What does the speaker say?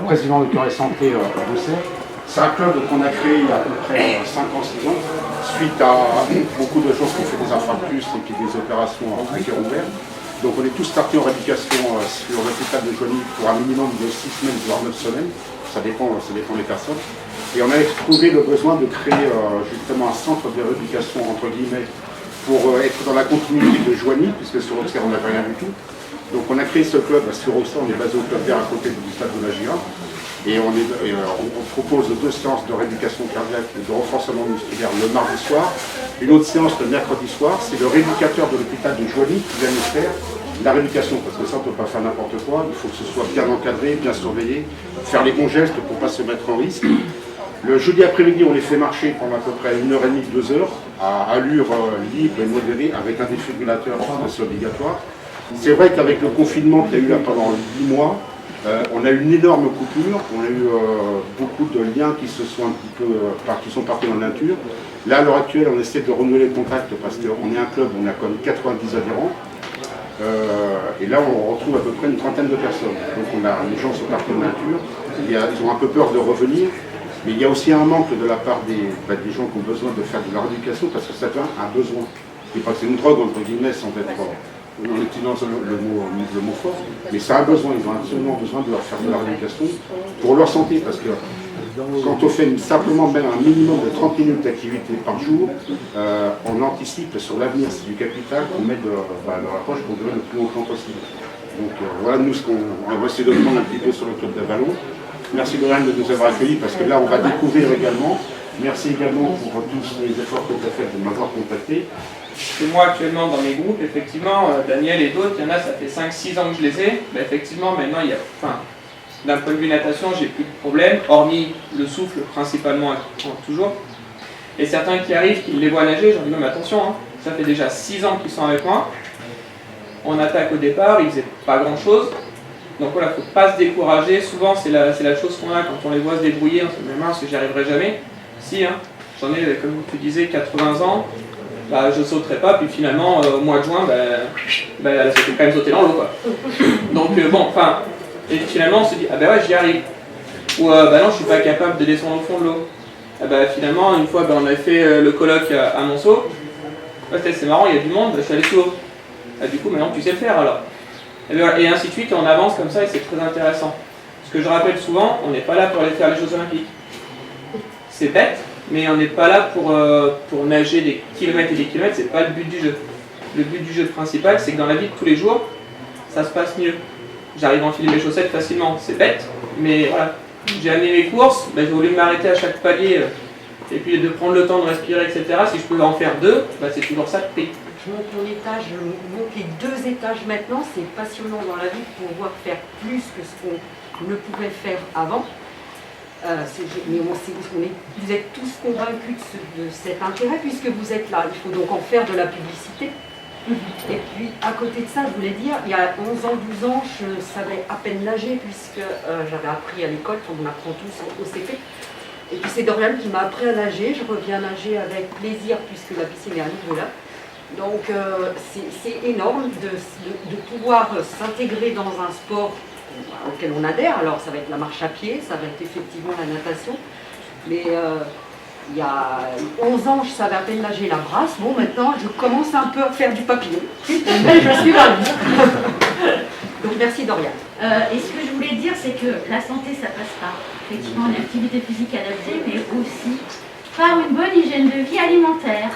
Président de Cœur et Santé d'Auxerre. C'est un club qu'on a créé il y a à peu près 5 ans, 6 ans, suite à beaucoup de gens qui ont fait des infarctus et puis des opérations à cœur ouvert. Donc on est tous partis en rééducation sur l'hôpital de Joigny pour un minimum de 6 semaines, voire 9 semaines. Ça dépend des personnes. Et on a éprouvé le besoin de créer justement un centre de rééducation, entre guillemets, pour être dans la continuité de Joigny, puisque sur Auxerre on n'avait rien du tout. Donc on a créé ce club sur Auxerre, on est basé au club vert à côté du stade de la GIA. Et on propose 2 séances de rééducation cardiaque et de renforcement musculaire le mardi soir. Une autre séance le mercredi soir, c'est le rééducateur de l'hôpital de Joigny qui vient nous faire la rééducation. Parce que ça, on ne peut pas faire n'importe quoi, il faut que ce soit bien encadré, bien surveillé, faire les bons gestes pour ne pas se mettre en risque. Le jeudi après-midi, on les fait marcher pendant à peu près 1h30, 2 heures, à allure libre et modérée, avec un défibrillateur, c'est obligatoire. C'est vrai qu'avec le confinement qu'il y a eu là pendant 8 mois, on a eu une énorme coupure, on a eu beaucoup de liens qui se sont un petit peu qui sont partis dans la nature. Là, à l'heure actuelle, on essaie de renouveler le contact parce qu'on est un club, on a comme 90 adhérents. Et là, on retrouve à peu près une trentaine de personnes. Donc les gens sont partis dans la nature, ils ont un peu peur de revenir. Mais il y a aussi un manque de la part des gens qui ont besoin de faire de la rééducation parce que ça devient un besoin. Et pas que c'est une drogue, entre guillemets, sans être en utilisant le mot fort, mais c'est un besoin, ils ont absolument besoin de leur faire de la rééducation pour leur santé, parce que quand on fait simplement même un minimum de 30 minutes d'activité par jour, on anticipe sur l'avenir, c'est du capital qu'on met dans la poche pour durer le plus longtemps possible. Donc voilà, nous, on va essayer de prendre un petit peu sur le club de ballon. Merci Lorraine de nous avoir accueillis, parce que là, on va découvrir également. Merci également pour tous les efforts que tu as fait de m'avoir contacté. Et moi actuellement dans mes groupes, effectivement, Daniel et d'autres, il y en a, ça fait 5-6 ans que je les ai. Ben, effectivement, maintenant, d'un point de vue natation, j'ai plus de problème, hormis le souffle principalement toujours. Et certains qui arrivent, qui les voient nager, je leur dis non mais attention, hein, ça fait déjà 6 ans qu'ils sont avec moi. On attaque au départ, ils faisaient pas grand chose. Donc voilà, il ne faut pas se décourager. Souvent, c'est la chose qu'on a quand on les voit se débrouiller, on se dit mince, j'y arriverai jamais. Si, hein, j'en ai, comme tu disais, 80 ans. Bah, je ne sauterai pas, puis finalement, au mois de juin, ça fait quand même sauter dans l'eau, quoi. Donc et finalement, on se dit, ah ben ouais, j'y arrive. Ou non, je ne suis pas capable de descendre au fond de l'eau. Ah ben finalement, une fois, on avait fait le colloque à Monceau. C'est marrant, il y a du monde, je suis allé sous l'eau. Du coup, maintenant, tu sais le faire, alors. Et ainsi de suite, on avance comme ça, et c'est très intéressant. Ce que je rappelle souvent, on n'est pas là pour aller faire les Jeux Olympiques. C'est bête, mais on n'est pas là pour nager des kilomètres et des kilomètres, c'est pas le but du jeu. Le but du jeu principal, c'est que dans la vie de tous les jours, ça se passe mieux. J'arrive à enfiler mes chaussettes facilement, c'est bête, mais voilà. J'ai amené mes courses, j'ai voulu m'arrêter à chaque palier, et puis de prendre le temps de respirer, etc. Si je pouvais en faire 2, c'est toujours ça de prix. Je monte mon étage, je monte les 2 étages maintenant, c'est passionnant dans la vie de pouvoir faire plus que ce qu'on ne pouvait faire avant. Mais vous êtes tous convaincus de cet intérêt puisque vous êtes là. Il faut donc en faire de la publicité. Et puis à côté de ça, je voulais dire, il y a 11 ans, 12 ans, je savais à peine nager puisque j'avais appris à l'école, comme on apprend tous au CP. Et puis c'est Dorian qui m'a appris à nager. Je reviens nager avec plaisir puisque la piscine est à nouveau là. Donc c'est énorme de pouvoir s'intégrer dans un sport auquel on adhère. Alors ça va être la marche à pied, ça va être effectivement la natation, mais il y a 11 ans je savais à peine nager la brasse. Bon, maintenant je commence un peu à faire du papillon, mais je suis ravie. Donc merci Dorian. Et ce que je voulais dire, c'est que la santé ça passe par effectivement une activité physique adaptée, mais aussi par une bonne hygiène de vie alimentaire.